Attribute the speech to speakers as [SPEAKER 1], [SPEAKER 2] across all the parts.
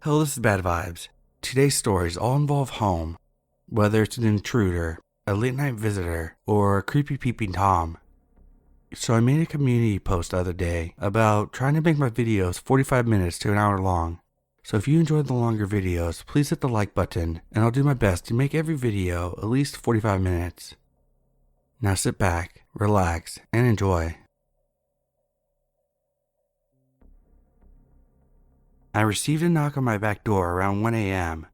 [SPEAKER 1] Hello, this is Bad Vibes. Today's stories all involve home, whether it's an intruder, a late night visitor, or a creepy peeping Tom. So I made a community post the other day about trying to make my videos 45 minutes to an hour long. So if you enjoyed the longer videos, please hit the like button, and I'll do my best to make every video at least 45 minutes. Now sit back, relax, and enjoy. I received a knock on my back door around 1 a.m.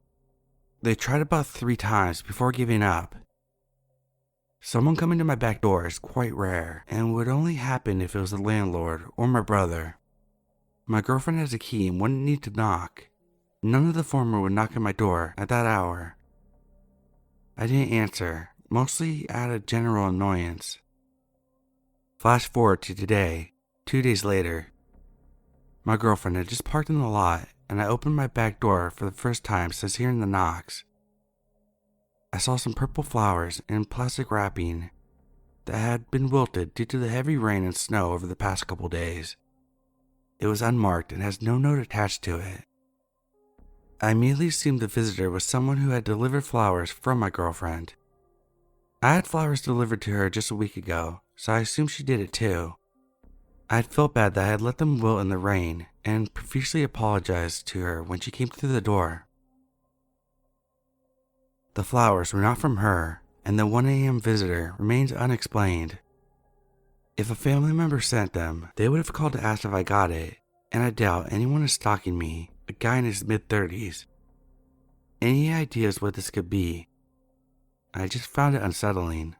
[SPEAKER 1] They tried about 3 times before giving up. Someone coming to my back door is quite rare and would only happen if it was the landlord or my brother. My girlfriend has a key and wouldn't need to knock. None of the former would knock on my door at that hour. I didn't answer, mostly out of general annoyance. Flash forward to today, 2 days later. My girlfriend had just parked in the lot, and I opened my back door for the first time since hearing the knocks. I saw some purple flowers in plastic wrapping that had been wilted due to the heavy rain and snow over the past couple days. It was unmarked and has no note attached to it. I immediately assumed the visitor was someone who had delivered flowers from my girlfriend. I had flowers delivered to her just a week ago, so I assumed she did it too. I had felt bad that I had let them wilt in the rain and profusely apologized to her when she came through the door. The flowers were not from her, and the 1 a.m. visitor remains unexplained. If a family member sent them, they would have called to ask if I got it, and I doubt anyone is stalking me, a guy in his mid-30s. Any ideas what this could be? I just found it unsettling.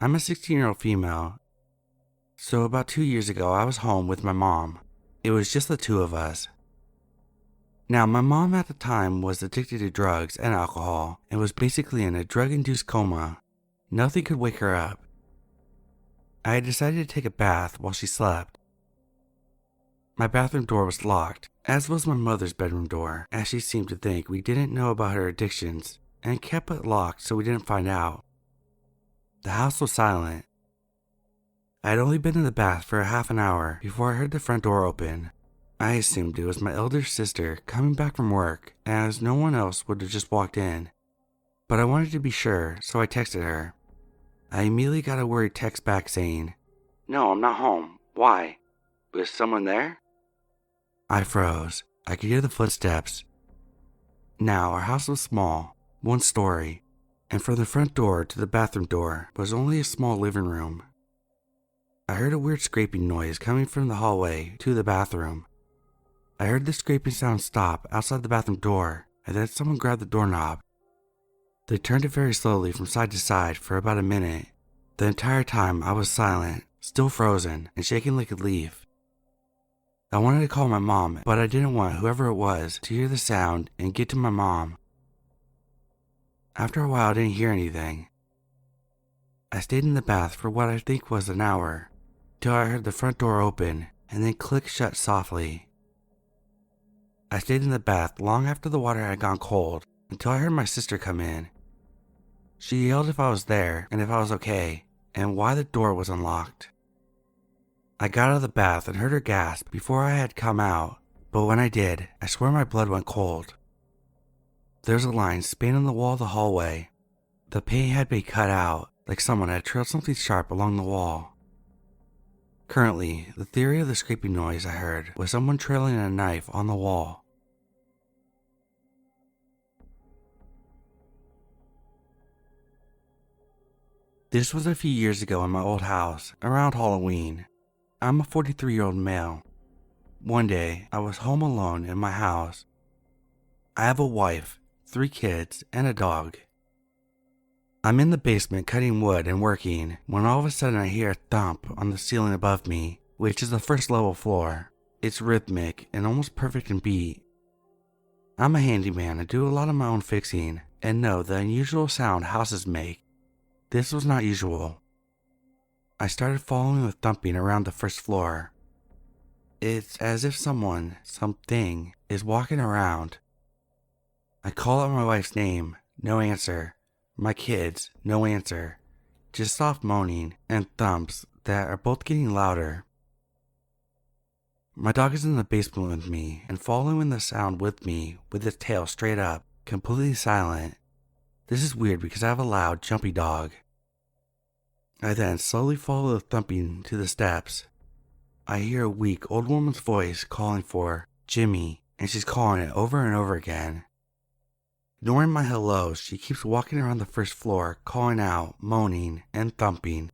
[SPEAKER 1] I'm a 16-year-old female, so about 2 years ago I was home with my mom. It was just the two of us. Now my mom at the time was addicted to drugs and alcohol and was basically in a drug-induced coma. Nothing could wake her up. I had decided to take a bath while she slept. My bathroom door was locked, as was my mother's bedroom door, as she seemed to think we didn't know about her addictions and kept it locked so we didn't find out. The house was silent. I had only been in the bath for a half an hour before I heard the front door open. I assumed it was my elder sister coming back from work, as no one else would have just walked in. But I wanted to be sure, so I texted her. I immediately got a worried text back saying, "No, I'm not home. Why? Was someone there?" I froze. I could hear the footsteps. Now, our house was small, 1 story. And from the front door to the bathroom door was only a small living room. I heard a weird scraping noise coming from the hallway to the bathroom. I heard the scraping sound stop outside the bathroom door, and then someone grabbed the doorknob. They turned it very slowly from side to side for about a minute. The entire time I was silent, still frozen, and shaking like a leaf. I wanted to call my mom, but I didn't want whoever it was to hear the sound and get to my mom. After a while, I didn't hear anything. I stayed in the bath for what I think was an hour, till I heard the front door open and then click shut softly. I stayed in the bath long after the water had gone cold, until I heard my sister come in. She yelled if I was there and if I was okay, and why the door was unlocked. I got out of the bath and heard her gasp before I had come out, but when I did, I swear my blood went cold. There's a line spanning the wall of the hallway. The paint had been cut out, like someone had trailed something sharp along the wall. Currently, the theory of the scraping noise I heard was someone trailing a knife on the wall. This was a few years ago in my old house, around Halloween. I'm a 43-year-old male. One day, I was home alone in my house. I have a wife, 3 kids, and a dog. I'm in the basement cutting wood and working when all of a sudden I hear a thump on the ceiling above me, which is the first level floor. It's rhythmic and almost perfect in beat. I'm a handyman and do a lot of my own fixing and know the unusual sound houses make. This was not usual. I started following the thumping around the first floor. It's as if something, is walking around. I call out my wife's name, no answer. My kids, no answer. Just soft moaning and thumps that are both getting louder. My dog is in the basement with me and following the sound with me with its tail straight up, completely silent. This is weird because I have a loud, jumpy dog. I then slowly follow the thumping to the steps. I hear a weak old woman's voice calling for Jimmy, and she's calling it over and over again. Ignoring my hellos, she keeps walking around the first floor, calling out, moaning, and thumping.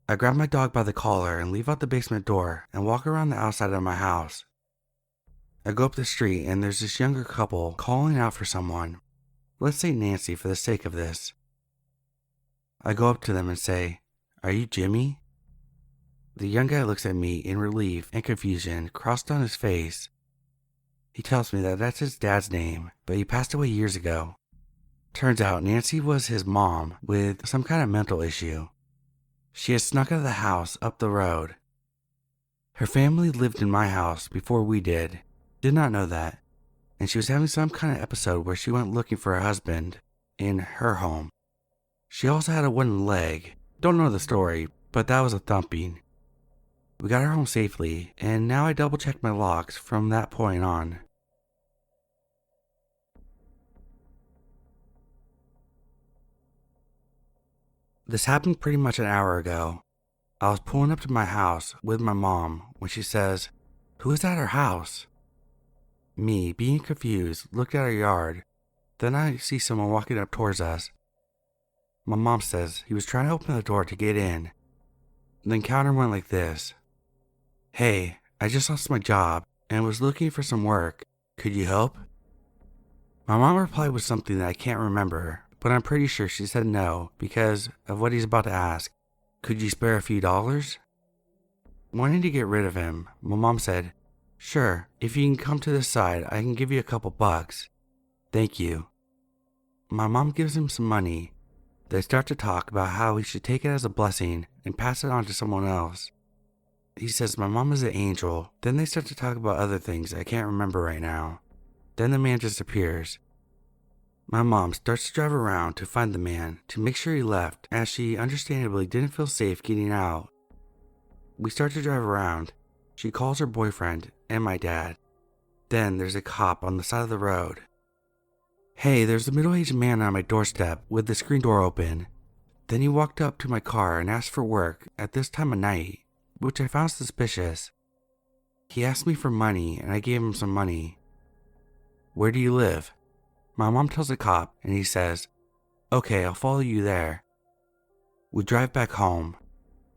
[SPEAKER 1] I grab my dog by the collar and leave out the basement door and walk around the outside of my house. I go up the street and there's this younger couple calling out for someone. Let's say Nancy for the sake of this. I go up to them and say, "Are you Jimmy?" The young guy looks at me in relief and confusion crossed on his face. He tells me that that's his dad's name, but he passed away years ago. Turns out Nancy was his mom with some kind of mental issue. She had snuck out of the house up the road. Her family lived in my house before we did. Did not know that. And she was having some kind of episode where she went looking for her husband in her home. She also had a wooden leg. Don't know the story, but that was a thumping. We got her home safely, and now I double checked my locks from that point on. This happened pretty much an hour ago. I was pulling up to my house with my mom when she says, "Who is at our house?" Me, being confused, looked at our yard. Then I see someone walking up towards us. My mom says he was trying to open the door to get in. The encounter went like this. "Hey, I just lost my job and was looking for some work. Could you help?" My mom replied with something that I can't remember, but I'm pretty sure she said no because of what he's about to ask. "Could you spare a few dollars?" Wanting to get rid of him, my mom said, "Sure, if you can come to this side, I can give you a couple bucks. Thank you." My mom gives him some money. They start to talk about how he should take it as a blessing and pass it on to someone else. He says my mom is an angel. Then they start to talk about other things I can't remember right now. Then the man disappears. My mom starts to drive around to find the man to make sure he left, as she understandably didn't feel safe getting out. We start to drive around. She calls her boyfriend and my dad. Then there's a cop on the side of the road. "Hey, there's a middle-aged man on my doorstep with the screen door open." Then he walked up to my car and asked for work at this time of night, which I found suspicious. He asked me for money and I gave him some money. "Where do you live?" My mom tells the cop and he says, "Okay, I'll follow you there." We drive back home.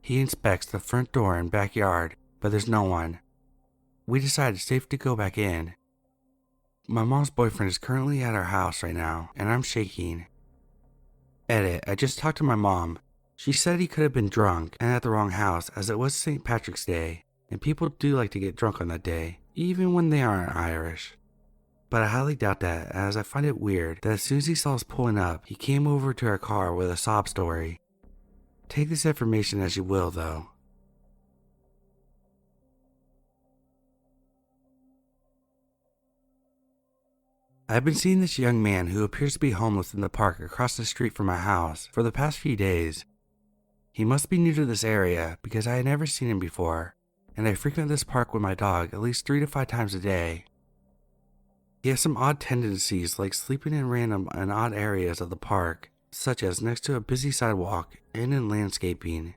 [SPEAKER 1] He inspects the front door and backyard, but there's no one. We decide it's safe to go back in. My mom's boyfriend is currently at our house right now, and I'm shaking. Edit, I just talked to my mom. She said he could have been drunk and at the wrong house as it was St. Patrick's Day, and people do like to get drunk on that day, even when they aren't Irish. But I highly doubt that, as I find it weird that as soon as he saw us pulling up, he came over to our car with a sob story. Take this information as you will, though. I've been seeing this young man who appears to be homeless in the park across the street from my house for the past few days. He must be new to this area because I had never seen him before, and I frequent this park with my dog at least 3 to 5 times a day. He has some odd tendencies like sleeping in random and odd areas of the park, such as next to a busy sidewalk and in landscaping.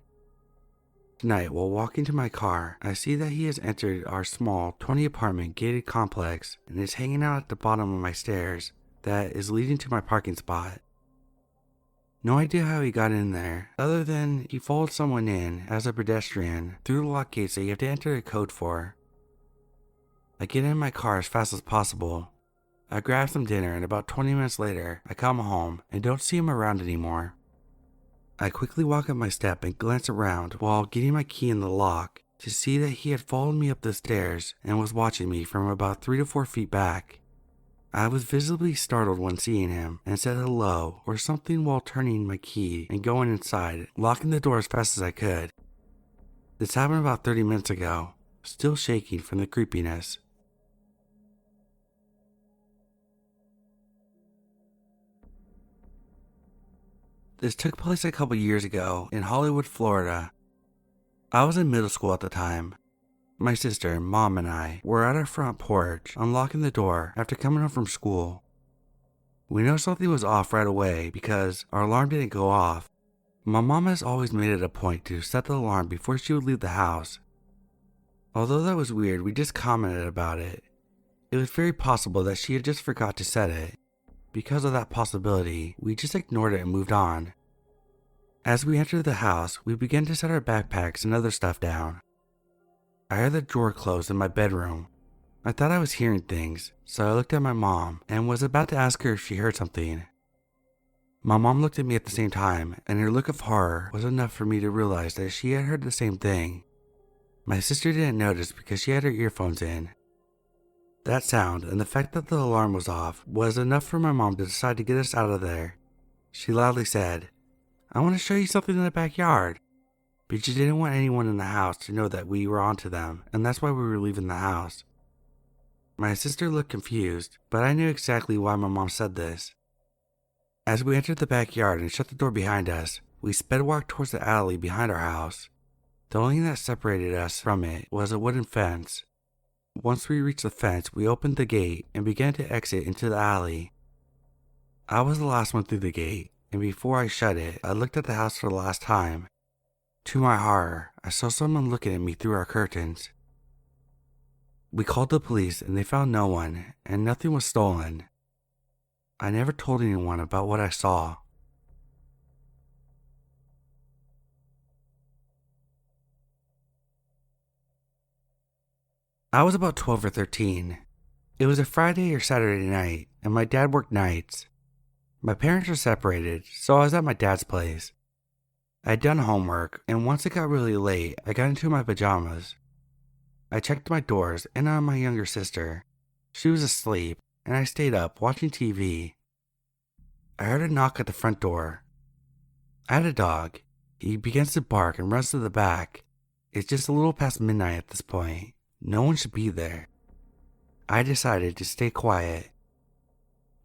[SPEAKER 1] Tonight, while walking to my car, I see that he has entered our small 20-apartment gated complex and is hanging out at the bottom of my stairs that is leading to my parking spot. No idea how he got in there, other than he followed someone in as a pedestrian through the locked gates that you have to enter a code for. I get in my car as fast as possible. I grab some dinner and about 20 minutes later, I come home and don't see him around anymore. I quickly walk up my step and glance around while getting my key in the lock to see that he had followed me up the stairs and was watching me from about 3 to 4 feet back. I was visibly startled when seeing him and said hello or something while turning my key and going inside, locking the door as fast as I could. This happened about 30 minutes ago, still shaking from the creepiness. This took place a couple years ago in Hollywood, Florida. I was in middle school at the time. My sister, mom, and I were at our front porch unlocking the door after coming home from school. We noticed something was off right away because our alarm didn't go off. My mom has always made it a point to set the alarm before she would leave the house. Although that was weird, we just commented about it. It was very possible that she had just forgot to set it. Because of that possibility, we just ignored it and moved on. As we entered the house, we began to set our backpacks and other stuff down. I heard the drawer close in my bedroom. I thought I was hearing things, so I looked at my mom and was about to ask her if she heard something. My mom looked at me at the same time, and her look of horror was enough for me to realize that she had heard the same thing. My sister didn't notice because she had her earphones in. That sound and the fact that the alarm was off was enough for my mom to decide to get us out of there. She loudly said, "I want to show you something in the backyard." But she didn't want anyone in the house to know that we were onto them, and that's why we were leaving the house. My sister looked confused, but I knew exactly why my mom said this. As we entered the backyard and shut the door behind us, we sped walked towards the alley behind our house. The only thing that separated us from it was a wooden fence. Once we reached the fence, we opened the gate and began to exit into the alley. I was the last one through the gate, and before I shut it, I looked at the house for the last time. To my horror, I saw someone looking at me through our curtains. We called the police and they found no one, and nothing was stolen. I never told anyone about what I saw. I was about 12 or 13. It was a Friday or Saturday night, and my dad worked nights. My parents were separated, so I was at my dad's place. I had done homework, and once it got really late, I got into my pajamas. I checked my doors and on my younger sister. She was asleep, and I stayed up watching TV. I heard a knock at the front door. I had a dog. He begins to bark and runs to the back. It's just a little past midnight at this point. No one should be there. I decided to stay quiet.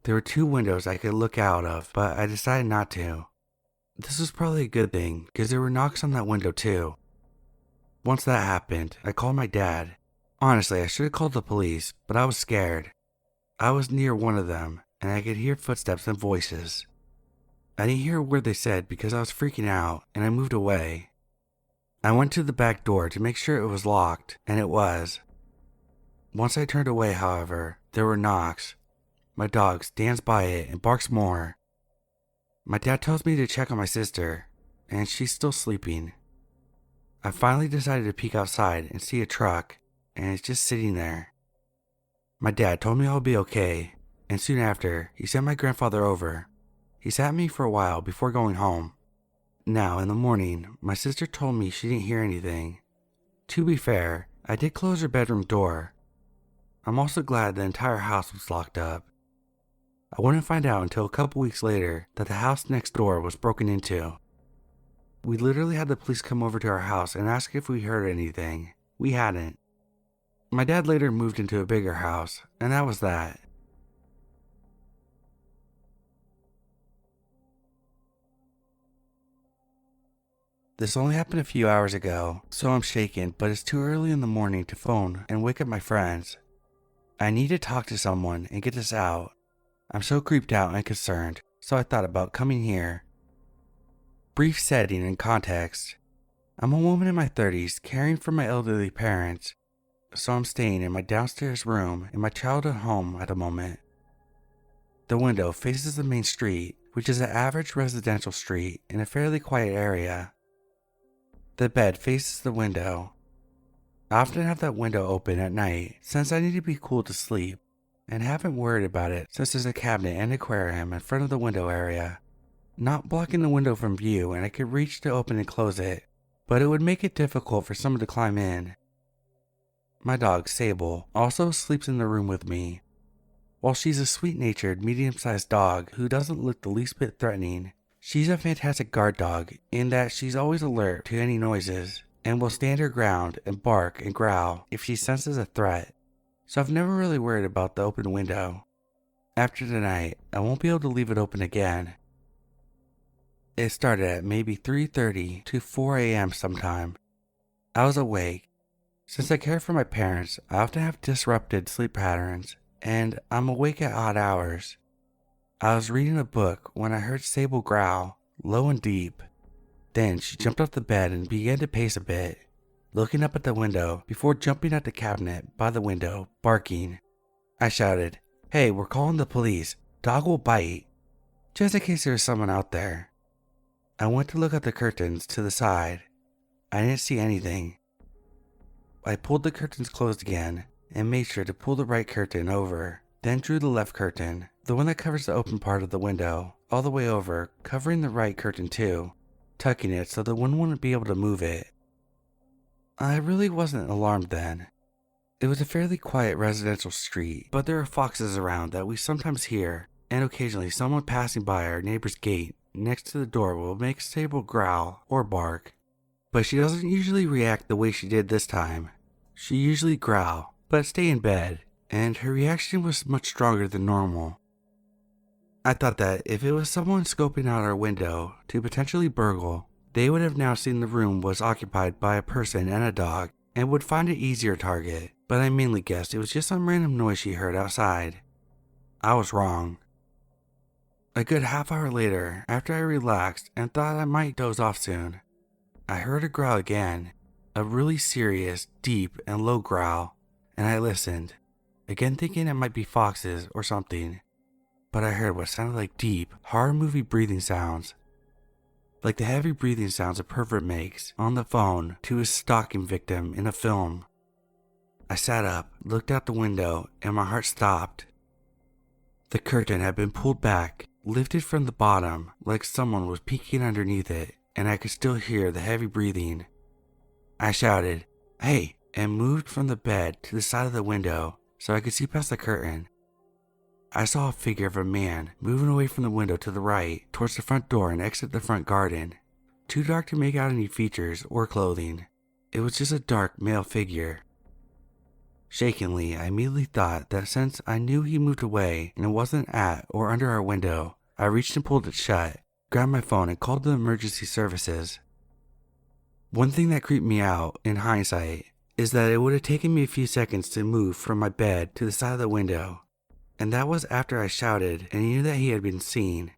[SPEAKER 1] There were 2 windows I could look out of, but I decided not to. This was probably a good thing, because there were knocks on that window too. Once that happened, I called my dad. Honestly, I should have called the police, but I was scared. I was near one of them, and I could hear footsteps and voices. I didn't hear a word they said because I was freaking out, and I moved away. I went to the back door to make sure it was locked, and it was. Once I turned away, however, there were knocks. My dog stands by it and barks more. My dad tells me to check on my sister, and she's still sleeping. I finally decided to peek outside and see a truck, and it's just sitting there. My dad told me I'll be okay, and soon after, he sent my grandfather over. He sat me for a while before going home. Now, in the morning, my sister told me she didn't hear anything. To be fair, I did close her bedroom door. I'm also glad the entire house was locked up. I wouldn't find out until a couple weeks later that the house next door was broken into. We literally had the police come over to our house and ask if we heard anything. We hadn't. My dad later moved into a bigger house, and that was that. This only happened a few hours ago, so I'm shaken, but it's too early in the morning to phone and wake up my friends. I need to talk to someone and get this out. I'm so creeped out and concerned, so I thought about coming here. Brief setting and context. I'm a woman in my 30s caring for my elderly parents, so I'm staying in my downstairs room in my childhood home at the moment. The window faces the main street, which is an average residential street in a fairly quiet area. The bed faces the window. I often have that window open at night since I need to be cool to sleep, and haven't worried about it since there's a cabinet and aquarium in front of the window area. Not blocking the window from view, and I could reach to open and close it, but it would make it difficult for someone to climb in. My dog, Sable, also sleeps in the room with me. While she's a sweet-natured, medium-sized dog who doesn't look the least bit threatening, she's a fantastic guard dog in that she's always alert to any noises and will stand her ground and bark and growl if she senses a threat, so I've never really worried about the open window. After tonight, I won't be able to leave it open again. It started at maybe 3:30 to 4 a.m. sometime. I was awake. Since I care for my parents, I often have disrupted sleep patterns, and I'm awake at odd hours. I was reading a book when I heard Sable growl, low and deep. Then she jumped off the bed and began to pace a bit, looking up at the window before jumping at the cabinet by the window, barking. I shouted, "Hey, we're calling the police. Dog will bite," just in case there was someone out there. I went to look at the curtains to the side. I didn't see anything. I pulled the curtains closed again and made sure to pull the right curtain over, then drew the left curtain, the one that covers the open part of the window, all the way over, covering the right curtain too, tucking it so the wind wouldn't be able to move it. I really wasn't alarmed then. It was a fairly quiet residential street, but there are foxes around that we sometimes hear, and occasionally someone passing by our neighbor's gate next to the door will make Sable growl or bark. But she doesn't usually react the way she did this time. She usually growl, but stay in bed, and her reaction was much stronger than normal. I thought that if it was someone scoping out our window to potentially burgle, they would have now seen the room was occupied by a person and a dog and would find an easier target, but I mainly guessed it was just some random noise she heard outside. I was wrong. A good half hour later, after I relaxed and thought I might doze off soon, I heard her growl again, a really serious, deep, and low growl, and I listened, again thinking it might be foxes or something, but I heard what sounded like deep, horror movie breathing sounds, like the heavy breathing sounds a pervert makes on the phone to his stalking victim in a film. I sat up, looked out the window, and my heart stopped. The curtain had been pulled back, lifted from the bottom, like someone was peeking underneath it, and I could still hear the heavy breathing. I shouted, "Hey," and moved from the bed to the side of the window so I could see past the curtain. I saw a figure of a man moving away from the window to the right towards the front door and exit the front garden. Too dark to make out any features or clothing. It was just a dark male figure. Shakingly, I immediately thought that since I knew he moved away and wasn't at or under our window, I reached and pulled it shut, grabbed my phone and called the emergency services. One thing that creeped me out, in hindsight, is that it would have taken me a few seconds to move from my bed to the side of the window, and that was after I shouted and he knew that he had been seen,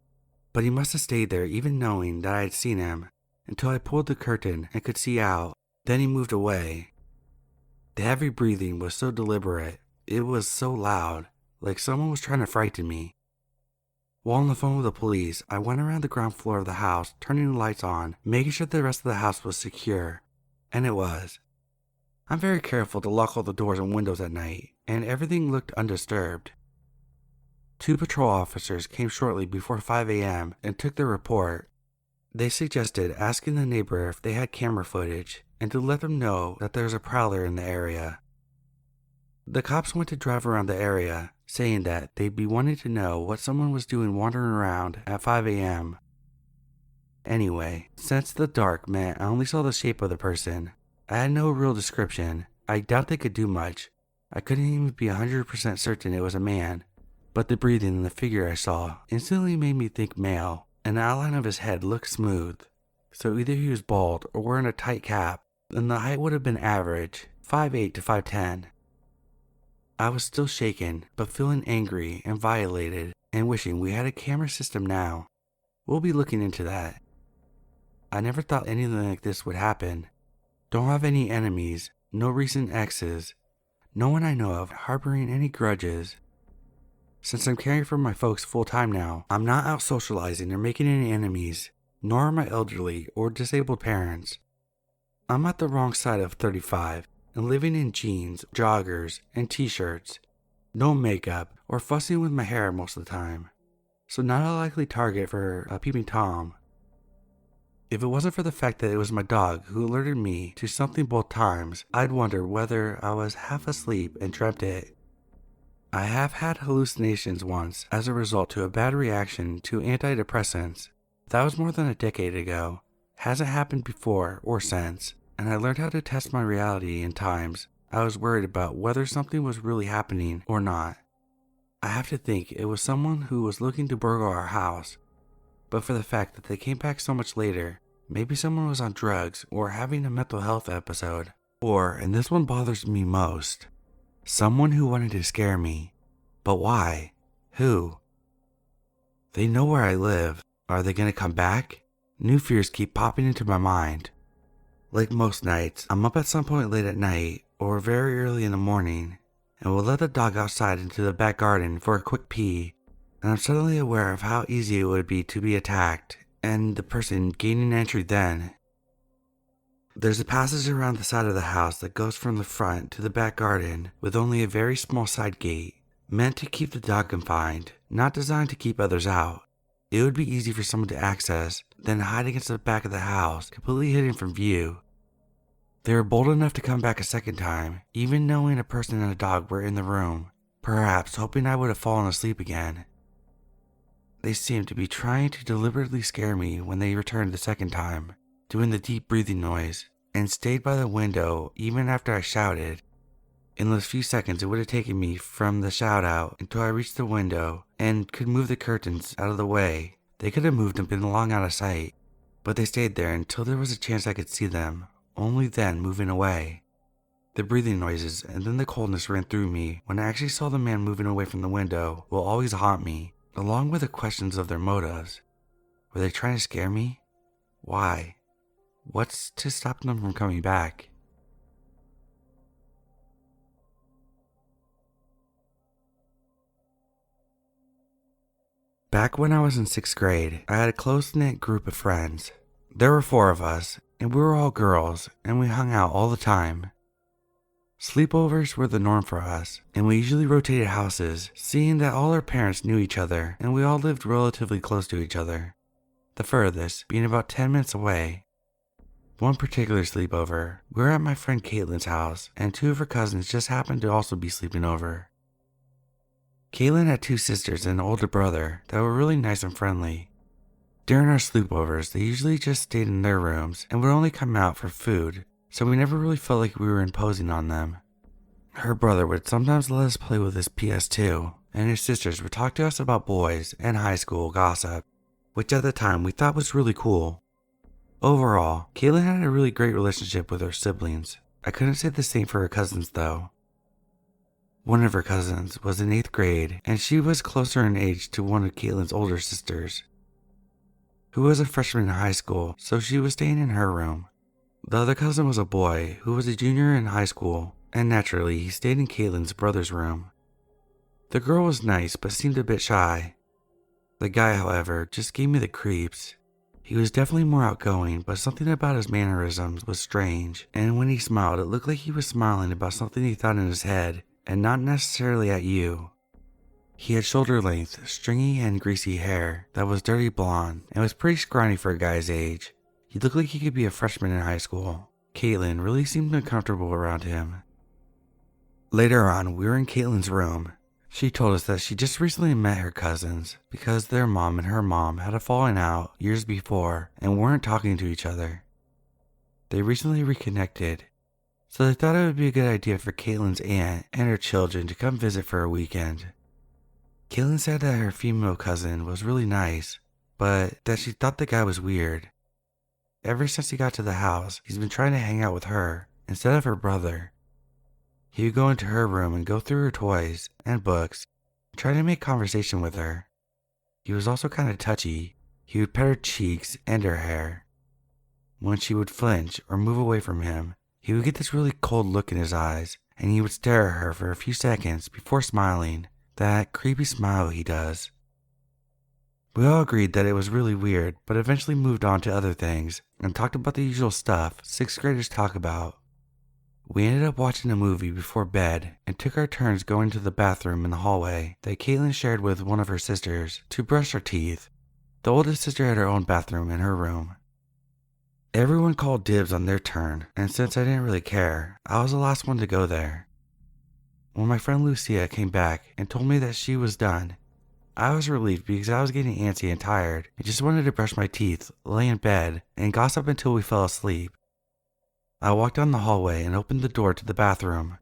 [SPEAKER 1] but he must have stayed there even knowing that I had seen him, until I pulled the curtain and could see out, then he moved away. The heavy breathing was so deliberate, it was so loud, like someone was trying to frighten me. While on the phone with the police, I went around the ground floor of the house, turning the lights on, making sure the rest of the house was secure, and it was. I'm very careful to lock all the doors and windows at night, and everything looked undisturbed. 2 patrol officers came shortly before 5 a.m. and took their report. They suggested asking the neighbor if they had camera footage and to let them know that there's a prowler in the area. The cops went to drive around the area, saying that they'd be wanting to know what someone was doing wandering around at 5 a.m. Anyway, since the dark meant I only saw the shape of the person, I had no real description. I doubt they could do much. I couldn't even be 100% certain it was a man, but the breathing and the figure I saw instantly made me think male, and the outline of his head looked smooth. So either he was bald or wearing a tight cap, and the height would have been average, 5'8" to 5'10". I was still shaken, but feeling angry and violated, and wishing we had a camera system now. We'll be looking into that. I never thought anything like this would happen. Don't have any enemies, no recent exes, no one I know of harboring any grudges. Since I'm caring for my folks full time now, I'm not out socializing or making any enemies, nor are my elderly or disabled parents. I'm at the wrong side of 35 and living in jeans, joggers, and t-shirts, no makeup or fussing with my hair most of the time, so not a likely target for a peeping Tom. If it wasn't for the fact that it was my dog who alerted me to something both times, I'd wonder whether I was half asleep and dreamt it. I have had hallucinations once as a result to a bad reaction to antidepressants. That was more than a decade ago. Hasn't happened before or since, and I learned how to test my reality in times I was worried about whether something was really happening or not. I have to think it was someone who was looking to burgle our house, but for the fact that they came back so much later, Maybe someone was on drugs or having a mental health episode. Or, and this one bothers me most, someone who wanted to scare me. But why? Who? They know where I live. Are they gonna come back? New fears keep popping into my mind. Like most nights, I'm up at some point late at night or very early in the morning and will let the dog outside into the back garden for a quick pee, and I'm suddenly aware of how easy it would be to be attacked and the person gaining entry then. There's a passage around the side of the house that goes from the front to the back garden with only a very small side gate, meant to keep the dog confined, not designed to keep others out. It would be easy for someone to access, then hide against the back of the house, completely hidden from view. They were bold enough to come back a second time, even knowing a person and a dog were in the room, perhaps hoping I would have fallen asleep again. They seemed to be trying to deliberately scare me when they returned the second time, doing the deep breathing noise, and stayed by the window even after I shouted. In those few seconds it would have taken me from the shout out until I reached the window and could move the curtains out of the way. They could have moved and been long out of sight, but they stayed there until there was a chance I could see them, only then moving away. The breathing noises and then the coldness ran through me when I actually saw the man moving away from the window will always haunt me, along with the questions of their motives. Were they trying to scare me? Why? What's to stop them from coming back? Back when I was in 6th grade, I had a close-knit group of friends. There were 4 of us, and we were all girls, and we hung out all the time. Sleepovers were the norm for us, and we usually rotated houses, seeing that all our parents knew each other, and we all lived relatively close to each other, the furthest being about 10 minutes away. One particular sleepover, we were at my friend Caitlin's house, and 2 of her cousins just happened to also be sleeping over. Caitlin had 2 sisters and an older brother that were really nice and friendly. During our sleepovers, they usually just stayed in their rooms and would only come out for food, so we never really felt like we were imposing on them. Her brother would sometimes let us play with his PS2, and his sisters would talk to us about boys and high school gossip, which at the time we thought was really cool. Overall, Caitlin had a really great relationship with her siblings. I couldn't say the same for her cousins though. One of her cousins was in 8th grade, and she was closer in age to one of Caitlin's older sisters, who was a freshman in high school, so she was staying in her room. The other cousin was a boy who was a junior in high school, and naturally he stayed in Caitlin's brother's room. The girl was nice but seemed a bit shy. The guy, however, just gave me the creeps. He was definitely more outgoing, but something about his mannerisms was strange, and when he smiled it looked like he was smiling about something he thought in his head, and not necessarily at you. He had shoulder-length, stringy and greasy hair that was dirty blonde and was pretty scrawny for a guy's age. He looked like he could be a freshman in high school. Caitlin really seemed uncomfortable around him. Later on, we were in Caitlin's room. She told us that she just recently met her cousins because their mom and her mom had a falling out years before and weren't talking to each other. They recently reconnected, so they thought it would be a good idea for Caitlin's aunt and her children to come visit for a weekend. Caitlin said that her female cousin was really nice, but that she thought the guy was weird. Ever since he got to the house, he's been trying to hang out with her instead of her brother. He would go into her room and go through her toys and books, trying to make conversation with her. He was also kind of touchy. He would pet her cheeks and her hair. When she would flinch or move away from him, he would get this really cold look in his eyes, and he would stare at her for a few seconds before smiling, that creepy smile he does. We all agreed that it was really weird, but eventually moved on to other things, and talked about the usual stuff 6th graders talk about. We ended up watching a movie before bed, and took our turns going to the bathroom in the hallway that Caitlin shared with one of her sisters to brush her teeth. The oldest sister had her own bathroom in her room. Everyone called dibs on their turn, and since I didn't really care, I was the last one to go there. When my friend Lucia came back and told me that she was done, I was relieved because I was getting antsy and tired and just wanted to brush my teeth, lay in bed, and gossip until we fell asleep. I walked down the hallway and opened the door to the bathroom.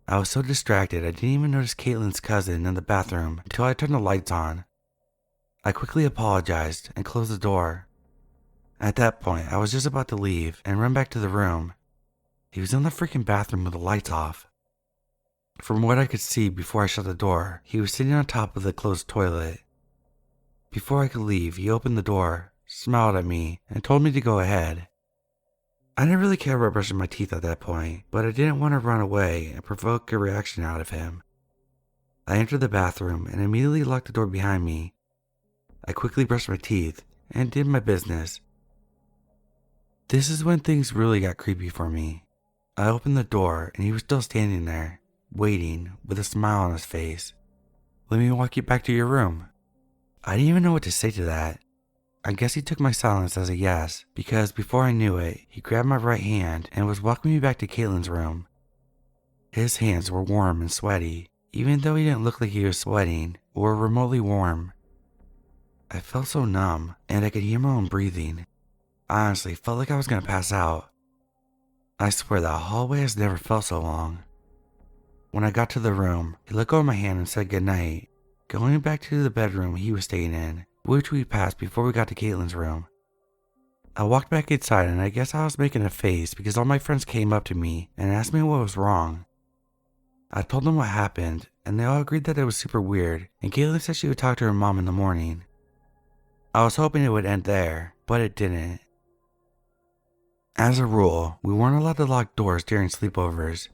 [SPEAKER 1] I was so distracted I didn't even notice Caitlin's cousin in the bathroom until I turned the lights on. I quickly apologized and closed the door. At that point, I was just about to leave and run back to the room. He was in the freaking bathroom with the lights off. From what I could see before I shut the door, he was sitting on top of the closed toilet. Before I could leave, he opened the door, smiled at me, and told me to go ahead. I didn't really care about brushing my teeth at that point, but I didn't want to run away and provoke a reaction out of him. I entered the bathroom and immediately locked the door behind me. I quickly brushed my teeth and did my business. This is when things really got creepy for me. I opened the door and he was still standing there, waiting, with a smile on his face. "Let me walk you back to your room." I didn't even know what to say to that. I guess he took my silence as a yes, because before I knew it, he grabbed my right hand and was walking me back to Caitlin's room. His hands were warm and sweaty, even though he didn't look like he was sweating or remotely warm. I felt so numb, and I could hear my own breathing. I honestly felt like I was going to pass out. I swear that hallway has never felt so long. When I got to the room, he let go of my hand and said goodnight, going back to the bedroom he was staying in, which we passed before we got to Caitlin's room. I walked back inside and I guess I was making a face because all my friends came up to me and asked me what was wrong. I told them what happened and they all agreed that it was super weird, and Caitlin said she would talk to her mom in the morning. I was hoping it would end there, but it didn't. As a rule, we weren't allowed to lock doors during sleepovers.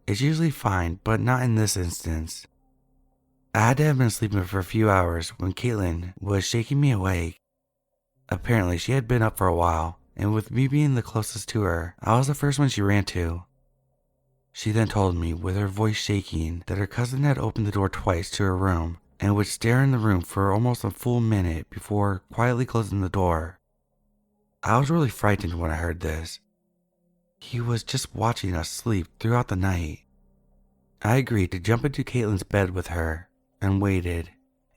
[SPEAKER 1] It's usually fine, but not in this instance. I had to have been sleeping for a few hours when Caitlin was shaking me awake. Apparently, she had been up for a while, and with me being the closest to her, I was the first one she ran to. She then told me, with her voice shaking, that her cousin had opened the door twice to her room and would stare in the room for almost a full minute before quietly closing the door. I was really frightened when I heard this. He was just watching us sleep throughout the night. I agreed to jump into Caitlin's bed with her and waited.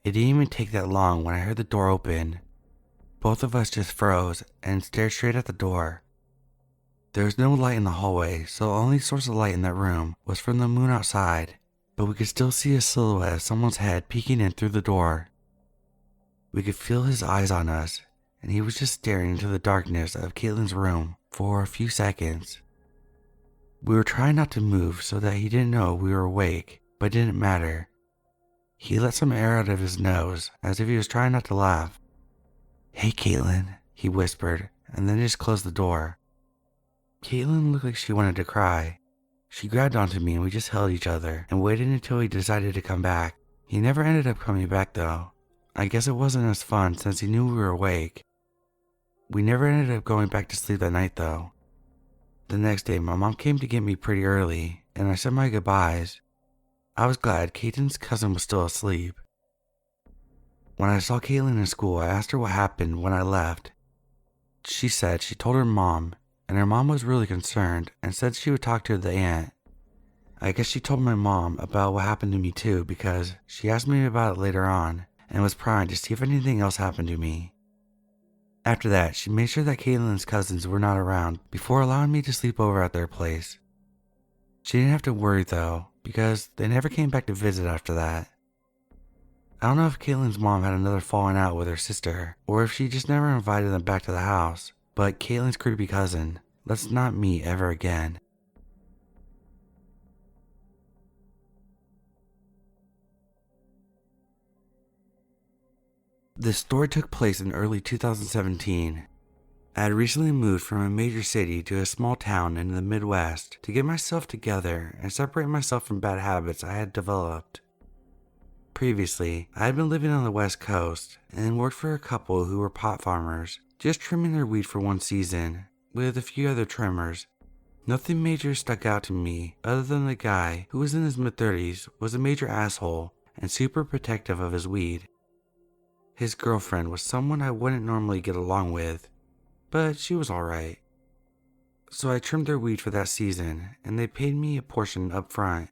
[SPEAKER 1] It didn't even take that long when I heard the door open. Both of us just froze and stared straight at the door. There was no light in the hallway, so the only source of light in that room was from the moon outside, but we could still see a silhouette of someone's head peeking in through the door. We could feel his eyes on us, and he was just staring into the darkness of Caitlin's room for a few seconds. We were trying not to move so that he didn't know we were awake, but it didn't matter. He let some air out of his nose as if he was trying not to laugh. "Hey, Caitlin," he whispered, and then just closed the door. Caitlin looked like she wanted to cry. She grabbed onto me and we just held each other and waited until he decided to come back. He never ended up coming back though. I guess it wasn't as fun since he knew we were awake. We never ended up going back to sleep that night though. The next day my mom came to get me pretty early and I said my goodbyes. I was glad Caitlin's cousin was still asleep. When I saw Caitlin in school, I asked her what happened when I left. She said she told her mom, and her mom was really concerned and said she would talk to the aunt. I guess she told my mom about what happened to me too because she asked me about it later on and was prying to see if anything else happened to me. After that, she made sure that Caitlin's cousins were not around before allowing me to sleep over at their place. She didn't have to worry though, because they never came back to visit after that. I don't know if Caitlin's mom had another falling out with her sister, or if she just never invited them back to the house, but Caitlin's creepy cousin, let's not meet ever again. This story took place in early 2017. I had recently moved from a major city to a small town in the Midwest to get myself together and separate myself from bad habits I had developed. Previously, I had been living on the West Coast and worked for a couple who were pot farmers, just trimming their weed for one season, with a few other trimmers. Nothing major stuck out to me other than the guy, who was in his mid-30s, was a major asshole and super protective of his weed. His girlfriend was someone I wouldn't normally get along with, but she was alright. So I trimmed their weed for that season, and they paid me a portion up front.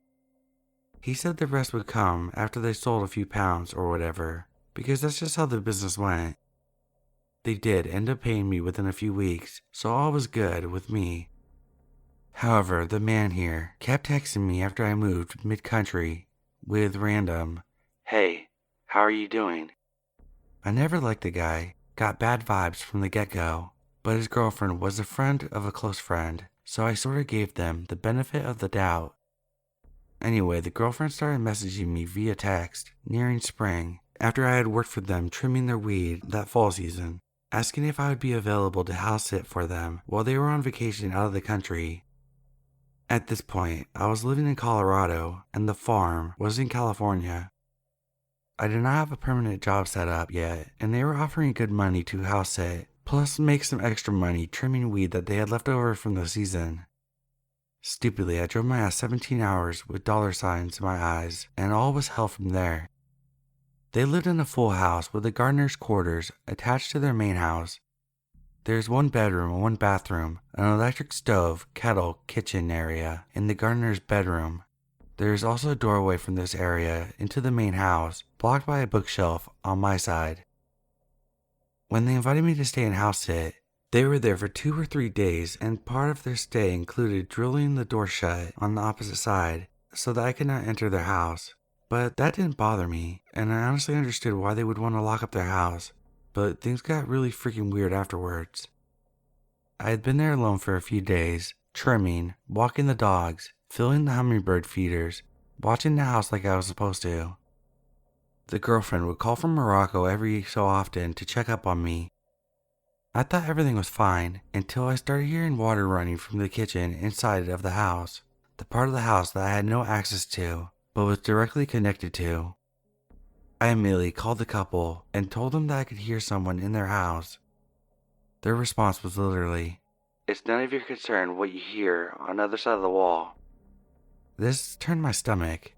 [SPEAKER 1] He said the rest would come after they sold a few pounds or whatever, because that's just how the business went. They did end up paying me within a few weeks, so all was good with me. However, the man here kept texting me after I moved mid-country with random, "Hey, how are you doing?" I never liked the guy, got bad vibes from the get-go, but his girlfriend was a friend of a close friend, so I sort of gave them the benefit of the doubt. Anyway, the girlfriend started messaging me via text nearing spring after I had worked for them trimming their weed that fall season, asking if I would be available to house sit for them while they were on vacation out of the country. At this point, I was living in Colorado and the farm was in California. I did not have a permanent job set up yet, and they were offering good money to house sit, plus make some extra money trimming weed that they had left over from the season. Stupidly, I drove my ass 17 hours with dollar signs in my eyes, and all was hell from there. They lived in a full house with a gardener's quarters attached to their main house. There's one bedroom and one bathroom, an electric stove, kettle, kitchen area in the gardener's bedroom. There is also a doorway from this area into the main house, blocked by a bookshelf on my side. When they invited me to stay in house sit, they were there for 2 or 3 days, and part of their stay included drilling the door shut on the opposite side so that I could not enter their house. But that didn't bother me, and I honestly understood why they would want to lock up their house, but things got really freaking weird afterwards. I had been there alone for a few days, trimming, walking the dogs, filling the hummingbird feeders, watching the house like I was supposed to. The girlfriend would call from Morocco every so often to check up on me. I thought everything was fine until I started hearing water running from the kitchen inside of the house, the part of the house that I had no access to, but was directly connected to. I immediately called the couple and told them that I could hear someone in their house. Their response was literally, "It's none of your concern what you hear on the other side of the wall." This turned my stomach.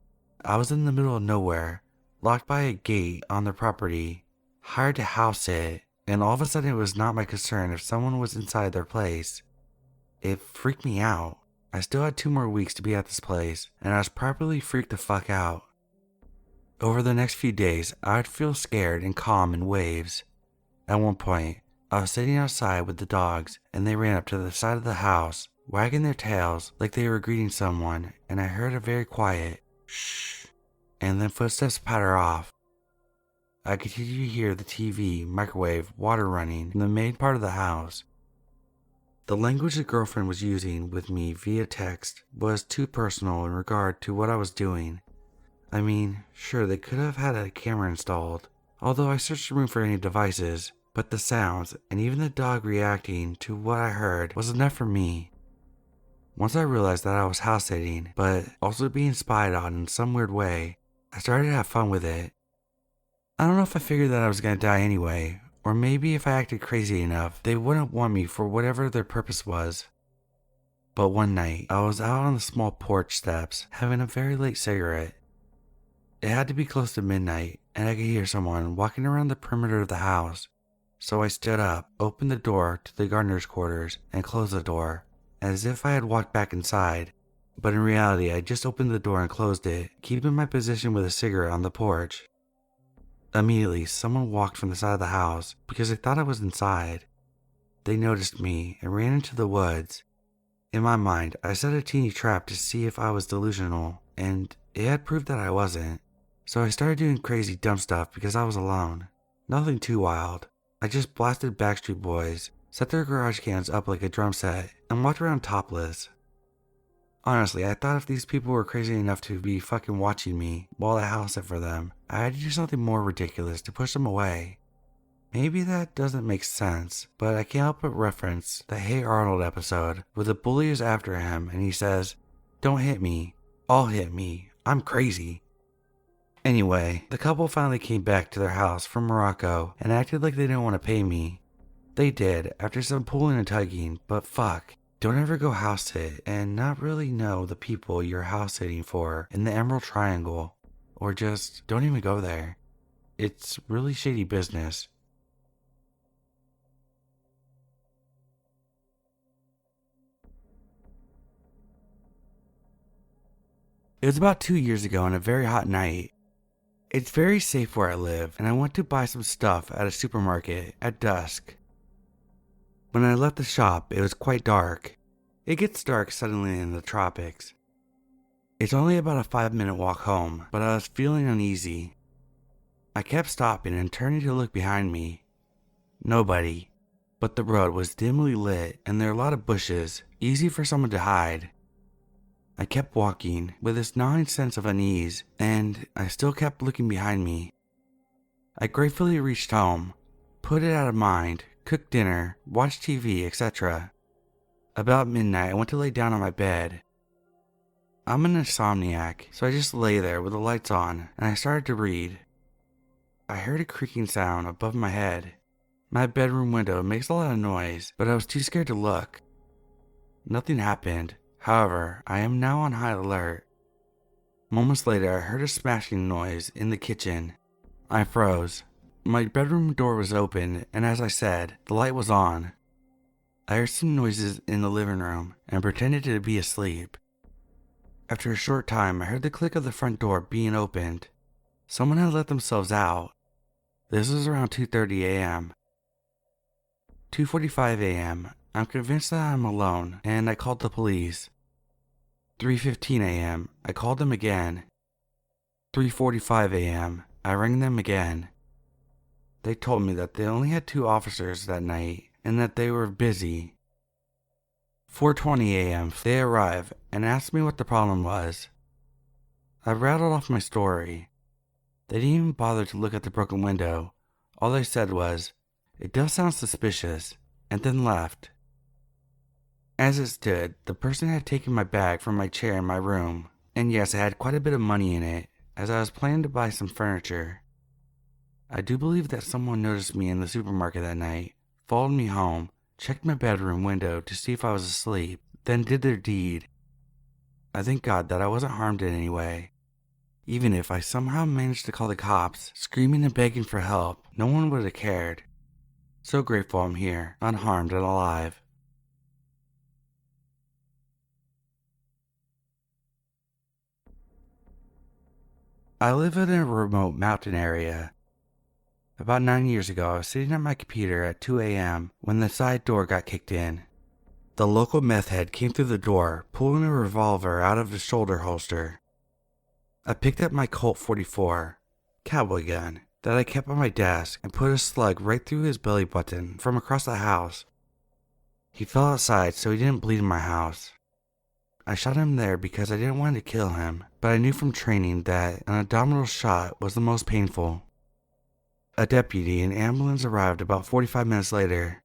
[SPEAKER 1] I was in the middle of nowhere, locked by a gate on their property, hired to house it, and all of a sudden it was not my concern if someone was inside their place. It freaked me out. I still had 2 more weeks to be at this place, and I was properly freaked the fuck out. Over the next few days, I would feel scared and calm in waves. At one point, I was sitting outside with the dogs, and they ran up to the side of the house, wagging their tails like they were greeting someone, and I heard a very quiet shh, and then footsteps patter off. I continued to hear the TV, microwave, water running in the main part of the house. The language the girlfriend was using with me via text was too personal in regard to what I was doing. I mean, sure, they could have had a camera installed, although I searched the room for any devices, but the sounds and even the dog reacting to what I heard was enough for me. Once I realized that I was house sitting, but also being spied on in some weird way, I started to have fun with it. I don't know if I figured that I was going to die anyway, or maybe if I acted crazy enough, they wouldn't want me for whatever their purpose was. But one night, I was out on the small porch steps, having a very late cigarette. It had to be close to midnight, and I could hear someone walking around the perimeter of the house. So I stood up, opened the door to the gardener's quarters, and closed the door, as if I had walked back inside. But in reality, I just opened the door and closed it, keeping my position with a cigarette on the porch. Immediately, someone walked from the side of the house because they thought I was inside. They noticed me and ran into the woods. In my mind, I set a teeny trap to see if I was delusional, and it had proved that I wasn't. So I started doing crazy dumb stuff because I was alone. Nothing too wild. I just blasted Backstreet Boys, set their garage cans up like a drum set, and walked around topless. Honestly, I thought if these people were crazy enough to be fucking watching me while I house it for them, I had to do something more ridiculous to push them away. Maybe that doesn't make sense, but I can't help but reference the Hey Arnold episode where the bully is after him and he says, "Don't hit me. I'll hit me. I'm crazy." Anyway, the couple finally came back to their house from Morocco and acted like they didn't want to pay me. They did after some pulling and tugging, but fuck. Don't ever go house sit and not really know the people you're house sitting for in the Emerald Triangle, or just don't even go there. It's really shady business. It was about 2 years ago on a very hot night. It's very safe where I live, and I went to buy some stuff at a supermarket at dusk. When I left the shop, it was quite dark. It gets dark suddenly in the tropics. It's only about a 5-minute walk home, but I was feeling uneasy. I kept stopping and turning to look behind me. Nobody. but the road was dimly lit and there were a lot of bushes, easy for someone to hide. I kept walking with this gnawing sense of unease, and I still kept looking behind me. I gratefully reached home, put it out of mind, cooked dinner, watched TV, etc. About midnight, I went to lay down on my bed. I'm an insomniac, so I just lay there with the lights on, and I started to read. I heard a creaking sound above my head. My bedroom window makes a lot of noise, but I was too scared to look. Nothing happened. However, I am now on high alert. Moments later, I heard a smashing noise in the kitchen. I froze. My bedroom door was open, and as I said, the light was on. I heard some noises in the living room and pretended to be asleep. After a short time, I heard the click of the front door being opened. Someone had let themselves out. This was around 2:30 a.m. 2:45 a.m. I'm convinced that I'm alone, and I called the police. 3:15 a.m. I called them again. 3:45 a.m. I rang them again. They told me that they only had 2 officers that night and that they were busy. 4:20 a.m. they arrived and asked me what the problem was. I rattled off my story. They didn't even bother to look at the broken window. All they said was, "It does sound suspicious," and then left. As it stood, the person had taken my bag from my chair in my room, and yes, it had quite a bit of money in it, as I was planning to buy some furniture. I do believe that someone noticed me in the supermarket that night, followed me home, checked my bedroom window to see if I was asleep, then did their deed. I thank God that I wasn't harmed in any way. Even if I somehow managed to call the cops, screaming and begging for help, no one would have cared. So grateful I'm here, unharmed and alive. I live in a remote mountain area. About 9 years ago, I was sitting at my computer at 2 a.m. when the side door got kicked in. The local meth head came through the door, pulling a revolver out of his shoulder holster. I picked up my Colt 44 cowboy gun that I kept on my desk and put a slug right through his belly button from across the house. He fell outside so he didn't bleed in my house. I shot him there because I didn't want to kill him, but I knew from training that an abdominal shot was the most painful. A deputy and ambulance arrived about 45 minutes later.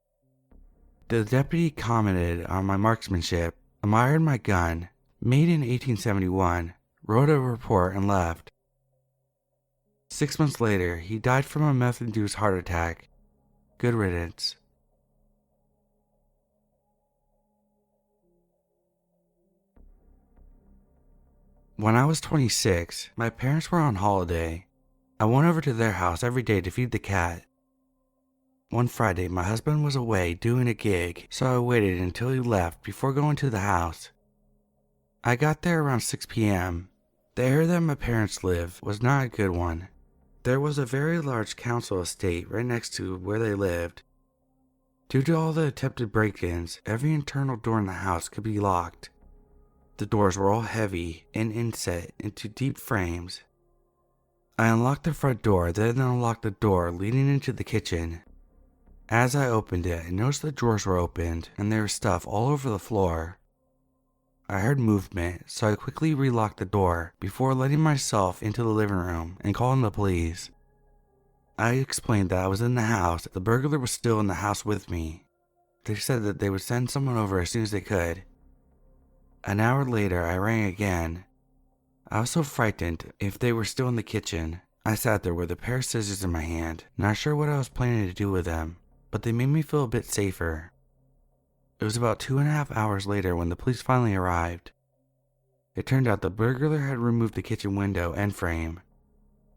[SPEAKER 1] The deputy commented on my marksmanship, admired my gun, made in 1871, wrote a report and left. 6 months later, he died from a meth-induced heart attack. Good riddance. When I was 26, my parents were on holiday. I went over to their house every day to feed the cat. One Friday, my husband was away doing a gig, so I waited until he left before going to the house. I got there around 6 p.m. The area that my parents lived was not a good one. There was a very large council estate right next to where they lived. Due to all the attempted break-ins, every internal door in the house could be locked. The doors were all heavy and inset into deep frames. I unlocked the front door, then unlocked the door leading into the kitchen. As I opened it, I noticed the drawers were opened and there was stuff all over the floor. I heard movement, so I quickly relocked the door before letting myself into the living room and calling the police. I explained that I was in the house. The burglar was still in the house with me. They said that they would send someone over as soon as they could. An hour later, I rang again. I was so frightened if they were still in the kitchen. I sat there with a pair of scissors in my hand, not sure what I was planning to do with them, but they made me feel a bit safer. It was about 2.5 hours later when the police finally arrived. It turned out the burglar had removed the kitchen window and frame.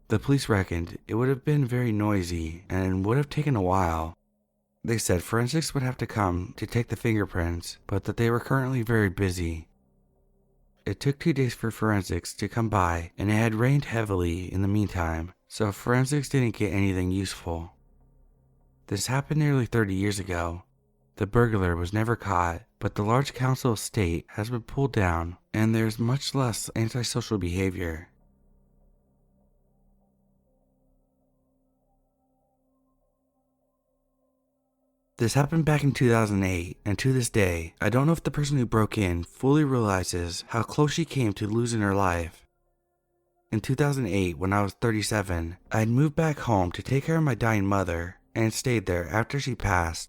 [SPEAKER 1] The police reckoned it would have been very noisy and would have taken a while. They said forensics would have to come to take the fingerprints, but that they were currently very busy. It took 2 days for forensics to come by, and it had rained heavily in the meantime, so forensics didn't get anything useful. This happened nearly 30 years ago. The burglar was never caught, but the large council estate has been pulled down, and there's much less antisocial behavior. This happened back in 2008, and to this day, I don't know if the person who broke in fully realizes how close she came to losing her life. In 2008, when I was 37, I had moved back home to take care of my dying mother and stayed there after she passed.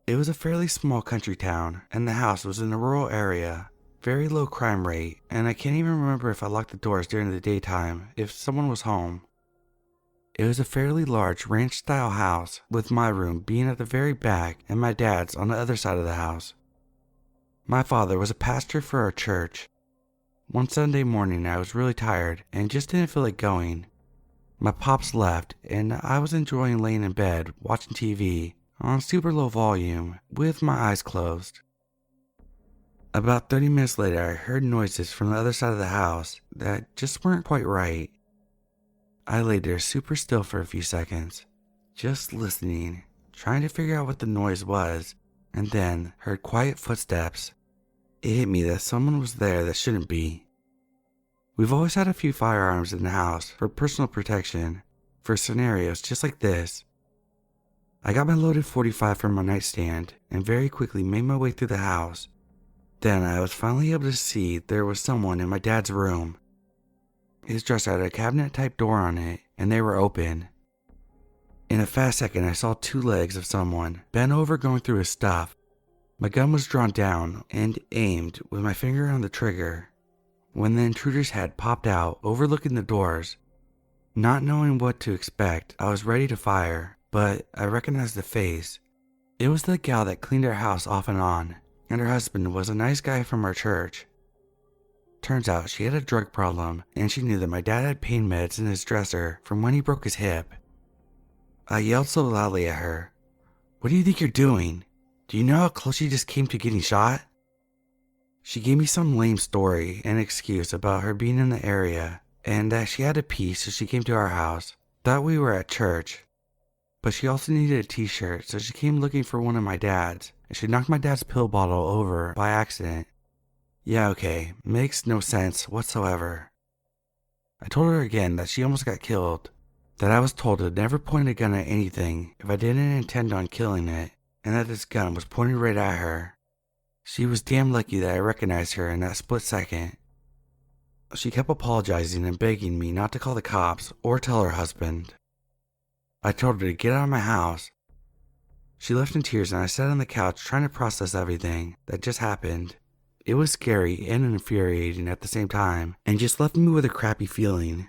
[SPEAKER 1] It was a fairly small country town, and the house was in a rural area, very low crime rate, and I can't even remember if I locked the doors during the daytime if someone was home. It was a fairly large ranch-style house, with my room being at the very back and my dad's on the other side of the house. My father was a pastor for our church. One Sunday morning I was really tired and just didn't feel like going. My pops left and I was enjoying laying in bed watching TV on super low volume with my eyes closed. About 30 minutes later I heard noises from the other side of the house that just weren't quite right. I lay there super still for a few seconds, just listening, trying to figure out what the noise was, and then heard quiet footsteps. It hit me that someone was there that shouldn't be. We've always had a few firearms in the house for personal protection, for scenarios just like this. I got my loaded .45 from my nightstand and very quickly made my way through the house. Then I was finally able to see there was someone in my dad's room. His dresser had a cabinet-type door on it, and they were open. In a fast second, I saw two legs of someone bent over going through his stuff. My gun was drawn down and aimed with my finger on the trigger when the intruder's head popped out, overlooking the doors. Not knowing what to expect, I was ready to fire, but I recognized the face. It was the gal that cleaned our house off and on, and her husband was a nice guy from our church. Turns out she had a drug problem, and she knew that my dad had pain meds in his dresser from when he broke his hip. I yelled so loudly at her, "What do you think you're doing? Do you know how close you just came to getting shot?" She gave me some lame story and excuse about her being in the area, and that she had to pee so she came to our house, thought we were at church. But she also needed a t-shirt, so she came looking for one of my dad's, and she knocked my dad's pill bottle over by accident. Yeah, okay, makes no sense whatsoever. I told her again that she almost got killed, that I was told to never point a gun at anything if I didn't intend on killing it, and that this gun was pointed right at her. She was damn lucky that I recognized her in that split second. She kept apologizing and begging me not to call the cops or tell her husband. I told her to get out of my house. She left in tears and I sat on the couch trying to process everything that just happened. It was scary and infuriating at the same time, and just left me with a crappy feeling.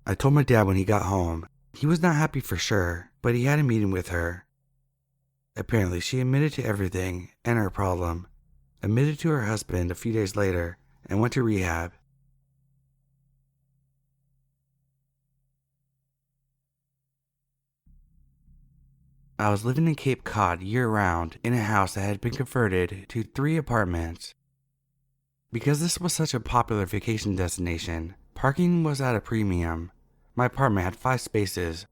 [SPEAKER 1] I told my dad when he got home. He was not happy for sure, but he had a meeting with her. Apparently, she admitted to everything and her problem, admitted to her husband a few days later, and went to rehab. I was living in Cape Cod year-round in a house that had been converted to 3 apartments. Because this was such a popular vacation destination, parking was at a premium. My apartment had 5 spaces,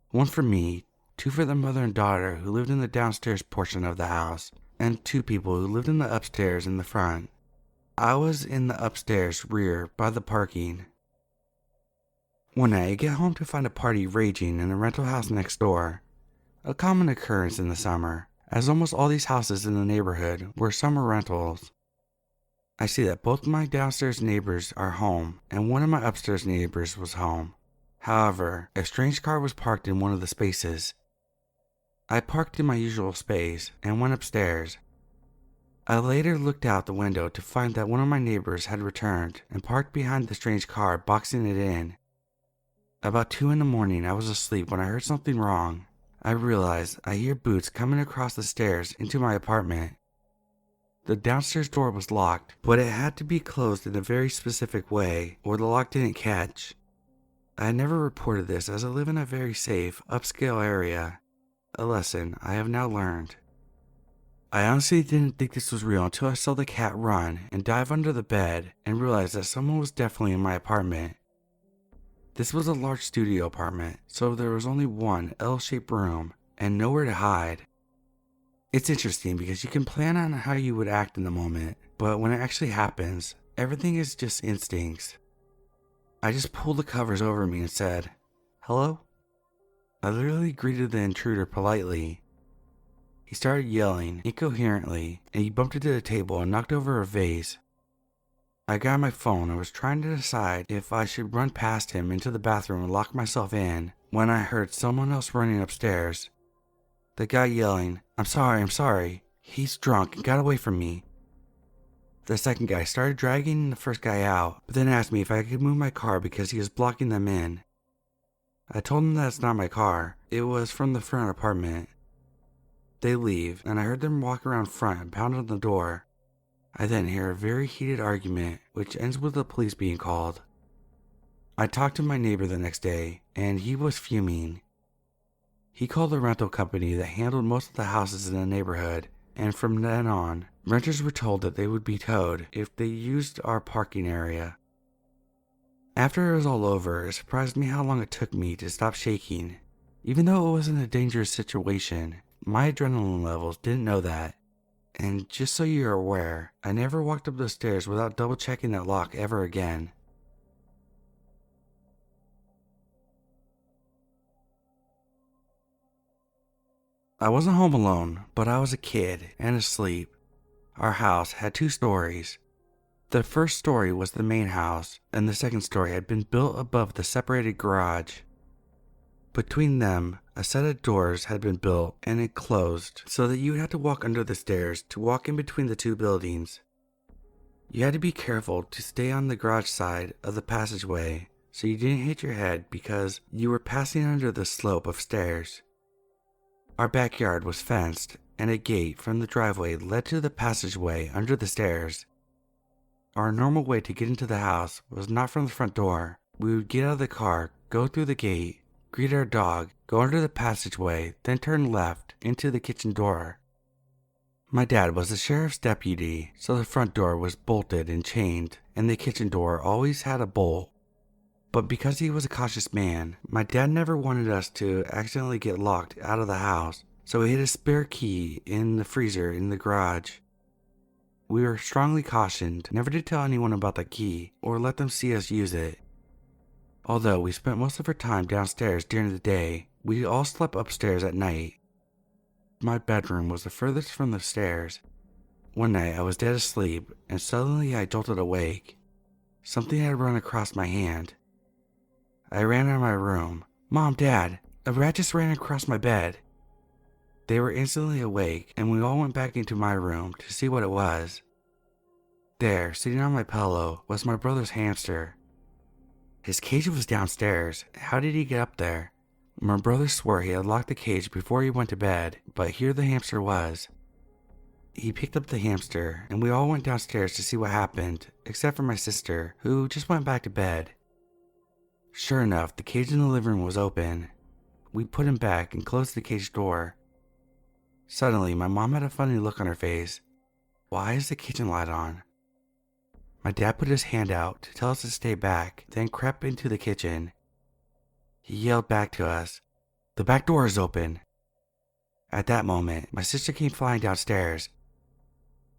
[SPEAKER 1] 1 for me, 2 for the mother and daughter who lived in the downstairs portion of the house, and 2 people who lived in the upstairs in the front. I was in the upstairs rear by the parking. One night I get home to find a party raging in the rental house next door. A common occurrence in the summer, as almost all these houses in the neighborhood were summer rentals. I see that both my downstairs neighbors are home, and one of my upstairs neighbors was home. However, a strange car was parked in one of the spaces. I parked in my usual space and went upstairs. I later looked out the window to find that one of my neighbors had returned and parked behind the strange car, boxing it in. About 2 in the morning, I was asleep when I heard something wrong. I realized I hear boots coming across the stairs into my apartment. The downstairs door was locked, but it had to be closed in a very specific way or the lock didn't catch. I had never reported this as I live in a very safe, upscale area. A lesson I have now learned. I honestly didn't think this was real until I saw the cat run and dive under the bed and realized that someone was definitely in my apartment. This was a large studio apartment, so there was only one L-shaped room and nowhere to hide. It's interesting because you can plan on how you would act in the moment, but when it actually happens, everything is just instincts. I just pulled the covers over me and said, "Hello?" I literally greeted the intruder politely. He started yelling incoherently, and he bumped into the table and knocked over a vase. I got my phone and was trying to decide if I should run past him into the bathroom and lock myself in when I heard someone else running upstairs. The guy yelling, I'm sorry, he's drunk and got away from me. The second guy started dragging the first guy out, but then asked me if I could move my car because he was blocking them in. I told him that's not my car, it was from the front apartment. They leave, and I heard them walk around front and pound on the door. I then hear a very heated argument, which ends with the police being called. I talked to my neighbor the next day, and he was fuming. He called the rental company that handled most of the houses in the neighborhood, and from then on, renters were told that they would be towed if they used our parking area. After it was all over, it surprised me how long it took me to stop shaking. Even though it wasn't a dangerous situation, my adrenaline levels didn't know that. And just so you're aware, I never walked up the stairs without double checking that lock ever again. I wasn't home alone, but I was a kid and asleep. Our house had 2 stories. The first story was the main house, and the second story had been built above the separated garage. Between them, a set of doors had been built and enclosed so that you would have to walk under the stairs to walk in between the 2 buildings. You had to be careful to stay on the garage side of the passageway so you didn't hit your head because you were passing under the slope of stairs. Our backyard was fenced, and a gate from the driveway led to the passageway under the stairs. Our normal way to get into the house was not from the front door. We would get out of the car, go through the gate, greet our dog, go under the passageway, then turn left into the kitchen door. My dad was the sheriff's deputy, so the front door was bolted and chained, and the kitchen door always had a bolt. But because he was a cautious man, my dad never wanted us to accidentally get locked out of the house, so he hid a spare key in the freezer in the garage. We were strongly cautioned never to tell anyone about the key or let them see us use it. Although we spent most of our time downstairs during the day, we all slept upstairs at night. My bedroom was the furthest from the stairs. One night I was dead asleep and suddenly I jolted awake. Something had run across my hand. I ran out of my room. Mom, Dad, a rat just ran across my bed. They were instantly awake, and we all went back into my room to see what it was. There, sitting on my pillow, was my brother's hamster. His cage was downstairs. How did he get up there? My brother swore he had locked the cage before he went to bed, but here the hamster was. He picked up the hamster, and we all went downstairs to see what happened, except for my sister, who just went back to bed. Sure enough, the cage in the living room was open. We put him back and closed the cage door. Suddenly, my mom had a funny look on her face. Why is the kitchen light on? My dad put his hand out to tell us to stay back, then crept into the kitchen. He yelled back to us, "The back door is open." At that moment, my sister came flying downstairs.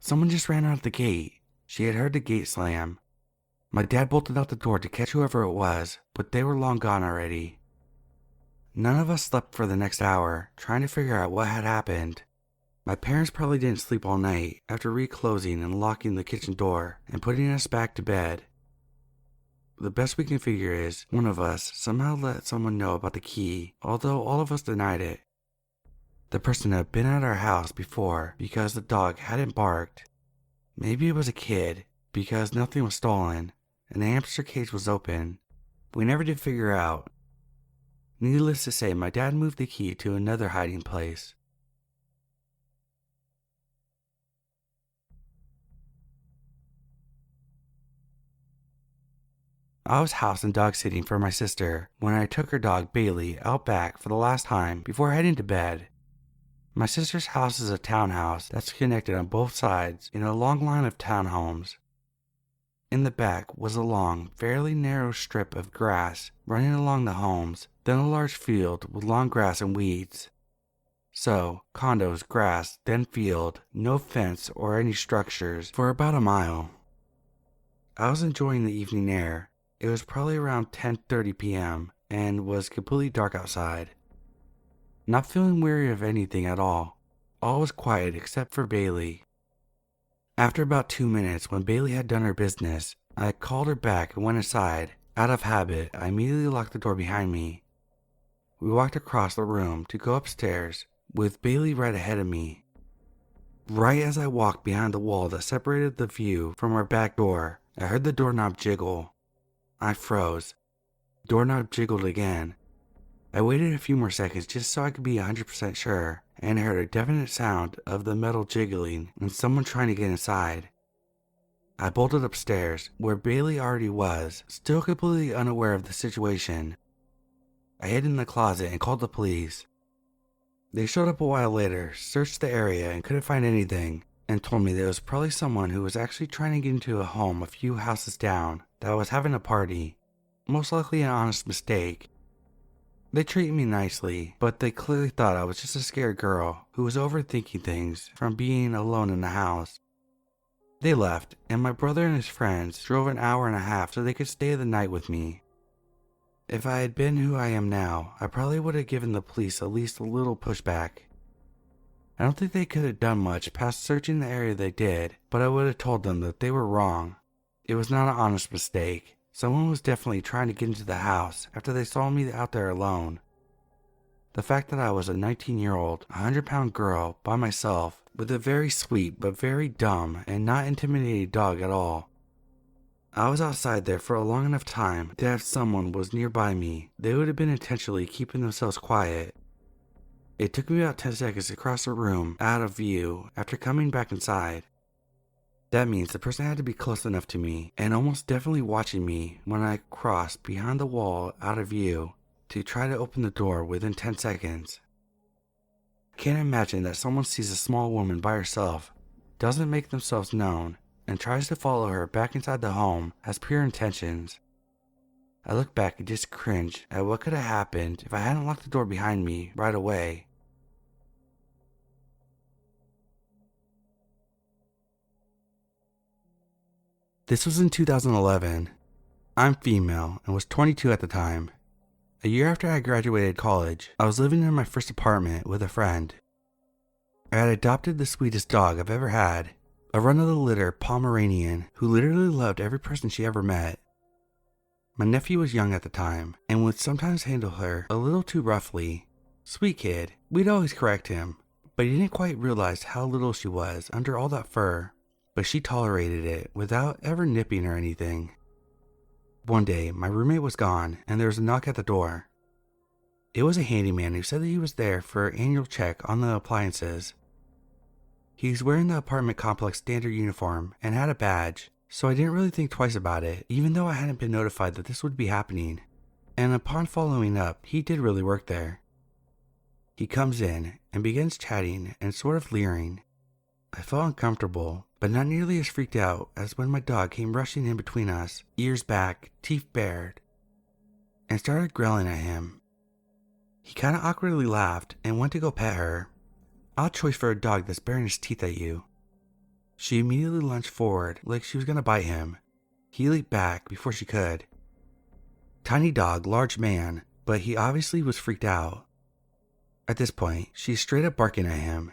[SPEAKER 1] Someone just ran out of the gate. She had heard the gate slam. My dad bolted out the door to catch whoever it was, but they were long gone already. None of us slept for the next hour, trying to figure out what had happened. My parents probably didn't sleep all night after reclosing and locking the kitchen door and putting us back to bed. The best we can figure is one of us somehow let someone know about the key, although all of us denied it. The person had been at our house before because the dog hadn't barked. Maybe it was a kid because nothing was stolen and the hamster cage was open. We never did figure out. Needless to say, my dad moved the key to another hiding place. I was house and dog sitting for my sister when I took her dog Bailey out back for the last time before heading to bed. My sister's house is a townhouse that's connected on both sides in a long line of townhomes. In the back was a long, fairly narrow strip of grass running along the homes, then a large field with long grass and weeds. So, condos, grass, then field, no fence or any structures for about a mile. I was enjoying the evening air. It was probably around 10:30 p.m. and was completely dark outside. Not feeling weary of anything at all. All was quiet except for Bailey. After about 2 minutes, when Bailey had done her business, I called her back and went inside. Out of habit, I immediately locked the door behind me. We walked across the room to go upstairs, with Bailey right ahead of me. Right as I walked behind the wall that separated the view from our back door, I heard the doorknob jiggle. I froze. Doorknob jiggled again. I waited a few more seconds just so I could be 100% sure, and heard a definite sound of the metal jiggling and someone trying to get inside. I bolted upstairs, where Bailey already was, still completely unaware of the situation. I hid in the closet and called the police. They showed up a while later, searched the area and couldn't find anything, and told me that it was probably someone who was actually trying to get into a home a few houses down that was having a party. Most likely an honest mistake. They treated me nicely, but they clearly thought I was just a scared girl who was overthinking things from being alone in the house. They left, and my brother and his friends drove an hour and a half so they could stay the night with me. If I had been who I am now, I probably would have given the police at least a little pushback. I don't think they could have done much past searching the area they did, but I would have told them that they were wrong. It was not an honest mistake. Someone was definitely trying to get into the house after they saw me out there alone. The fact that I was a 19-year-old, 100-pound girl by myself with a very sweet but very dumb and not intimidating dog at all. I was outside there for a long enough time that if someone was nearby me, they would have been intentionally keeping themselves quiet. It took me about 10 seconds to cross the room out of view after coming back inside. That means the person had to be close enough to me and almost definitely watching me when I crossed behind the wall out of view to try to open the door within 10 seconds. I can't imagine that someone sees a small woman by herself, doesn't make themselves known, and tries to follow her back inside the home has pure intentions. I look back and just cringe at what could have happened if I hadn't locked the door behind me right away. This was in 2011. I'm female and was 22 at the time. A year after I graduated college, I was living in my first apartment with a friend. I had adopted the sweetest dog I've ever had, a run-of-the-litter Pomeranian who literally loved every person she ever met. My nephew was young at the time and would sometimes handle her a little too roughly. Sweet kid, we'd always correct him, but he didn't quite realize how little she was under all that fur, but she tolerated it without ever nipping or anything. One day, my roommate was gone and there was a knock at the door. It was a handyman who said that he was there for an annual check on the appliances. He was wearing the apartment complex standard uniform and had a badge, so I didn't really think twice about it, even though I hadn't been notified that this would be happening. And upon following up, he did really work there. He comes in and begins chatting and sort of leering. I felt uncomfortable, but not nearly as freaked out as when my dog came rushing in between us, ears back, teeth bared, and started growling at him. He kinda awkwardly laughed and went to go pet her. Odd choice for a dog that's baring his teeth at you. She immediately lunged forward like she was gonna bite him. He leaped back before she could. Tiny dog, large man, but he obviously was freaked out. At this point, she's straight up barking at him.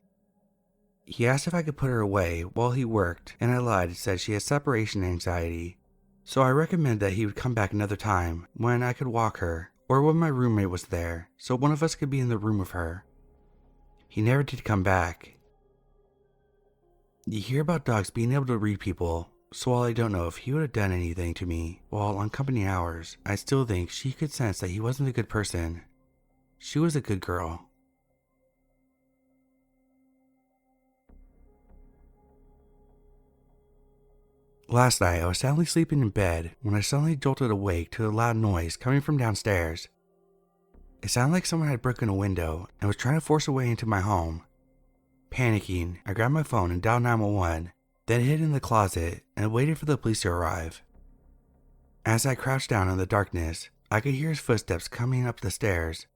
[SPEAKER 1] He asked if I could put her away while he worked, and I lied and said she had separation anxiety, so I recommended that he would come back another time when I could walk her, or when my roommate was there, so one of us could be in the room with her. He never did come back. You hear about dogs being able to read people, so while I don't know if he would have done anything to me while on company hours, I still think she could sense that he wasn't a good person. She was a good girl. Last night, I was soundly sleeping in bed when I suddenly jolted awake to a loud noise coming from downstairs. It sounded like someone had broken a window and was trying to force a way into my home. Panicking, I grabbed my phone and dialed 911, then hid in the closet and waited for the police to arrive. As I crouched down in the darkness, I could hear his footsteps coming up the stairs.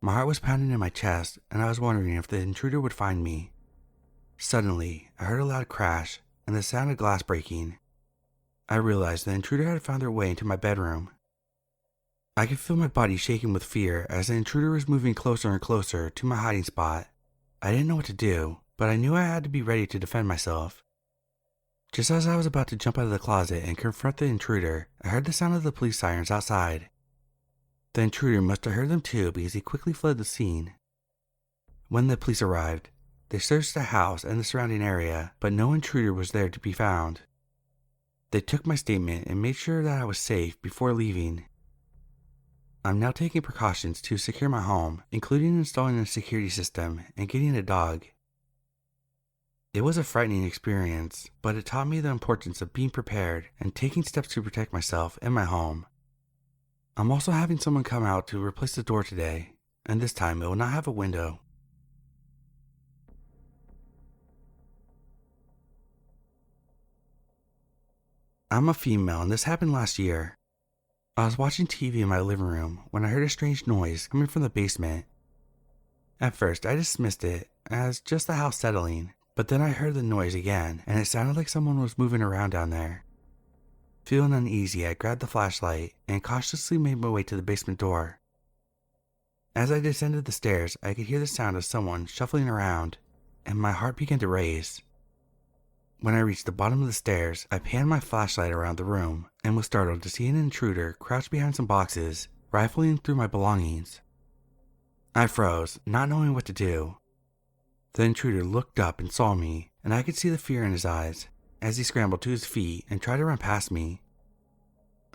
[SPEAKER 1] My heart was pounding in my chest and I was wondering if the intruder would find me. Suddenly, I heard a loud crash and the sound of glass breaking. I realized the intruder had found their way into my bedroom. I could feel my body shaking with fear as the intruder was moving closer and closer to my hiding spot. I didn't know what to do, but I knew I had to be ready to defend myself. Just as I was about to jump out of the closet and confront the intruder, I heard the sound of the police sirens outside. The intruder must have heard them too because he quickly fled the scene. When the police arrived, they searched the house and the surrounding area, but no intruder was there to be found. They took my statement and made sure that I was safe before leaving. I'm now taking precautions to secure my home, including installing a security system and getting a dog. It was a frightening experience, but it taught me the importance of being prepared and taking steps to protect myself and my home. I'm also having someone come out to replace the door today, and this time it will not have a window. I'm a female, and this happened last year. I was watching TV in my living room when I heard a strange noise coming from the basement. At first, I dismissed it as just the house settling, but then I heard the noise again, and it sounded like someone was moving around down there. Feeling uneasy, I grabbed the flashlight and cautiously made my way to the basement door. As I descended the stairs, I could hear the sound of someone shuffling around, and my heart began to race. When I reached the bottom of the stairs, I panned my flashlight around the room and was startled to see an intruder crouched behind some boxes, rifling through my belongings. I froze, not knowing what to do. The intruder looked up and saw me, and I could see the fear in his eyes as he scrambled to his feet and tried to run past me.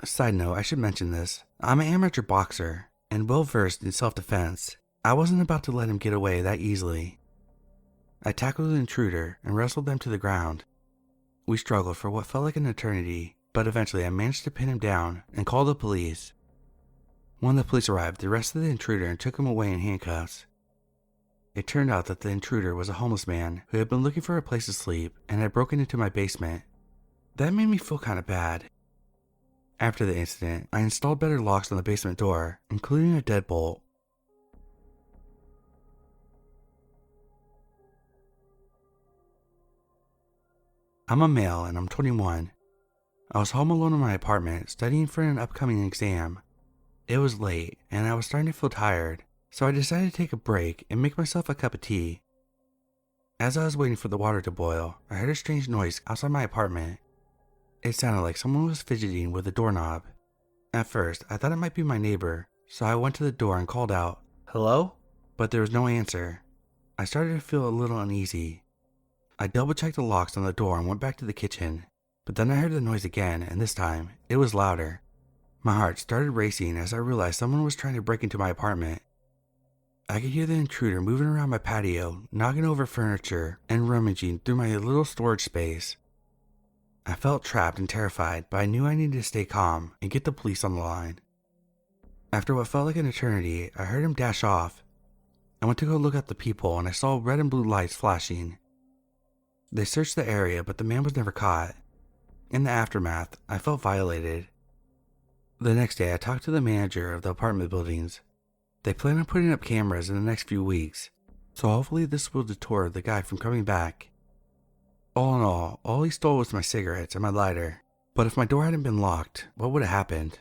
[SPEAKER 1] Side note, I should mention this. I'm an amateur boxer and well versed in self-defense. I wasn't about to let him get away that easily. I tackled the intruder and wrestled them to the ground. We struggled for what felt like an eternity, but eventually I managed to pin him down and call the police. When the police arrived, they arrested the intruder and took him away in handcuffs. It turned out that the intruder was a homeless man who had been looking for a place to sleep and had broken into my basement. That made me feel kind of bad. After the incident, I installed better locks on the basement door, including a deadbolt. I'm a male and I'm 21. I was home alone in my apartment studying for an upcoming exam. It was late and I was starting to feel tired, so I decided to take a break and make myself a cup of tea. As I was waiting for the water to boil, I heard a strange noise outside my apartment. It sounded like someone was fidgeting with the doorknob. At first, I thought it might be my neighbor, so I went to the door and called out, "Hello?" But there was no answer. I started to feel a little uneasy. I double-checked the locks on the door and went back to the kitchen, but then I heard the noise again, and this time, it was louder. My heart started racing as I realized someone was trying to break into my apartment. I could hear the intruder moving around my patio, knocking over furniture, and rummaging through my little storage space. I felt trapped and terrified, but I knew I needed to stay calm and get the police on the line. After what felt like an eternity, I heard him dash off. I went to go look at the people and I saw red and blue lights flashing. They searched the area, but the man was never caught. In the aftermath, I felt violated. The next day, I talked to the manager of the apartment buildings. They plan on putting up cameras in the next few weeks, so hopefully this will deter the guy from coming back. All in all he stole was my cigarettes and my lighter, but if my door hadn't been locked, what would have happened?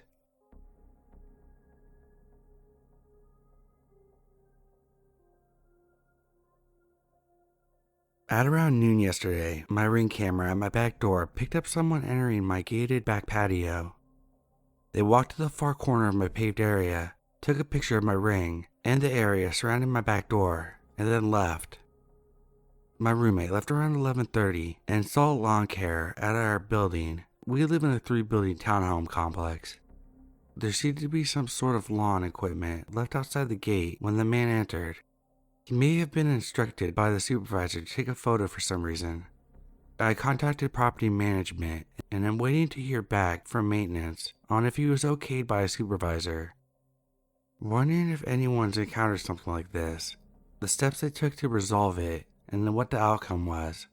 [SPEAKER 1] At around noon yesterday, my Ring camera at my back door picked up someone entering my gated back patio. They walked to the far corner of my paved area, took a picture of my Ring and the area surrounding my back door, and then left. My roommate left around 11:30 and installed lawn care at our building. We live in a 3-building townhome complex. There seemed to be some sort of lawn equipment left outside the gate when the man entered. He may have been instructed by the supervisor to take a photo for some reason. I contacted property management and am waiting to hear back from maintenance on if he was okayed by a supervisor. Wondering if anyone's encountered something like this, the steps they took to resolve it, and what the outcome was.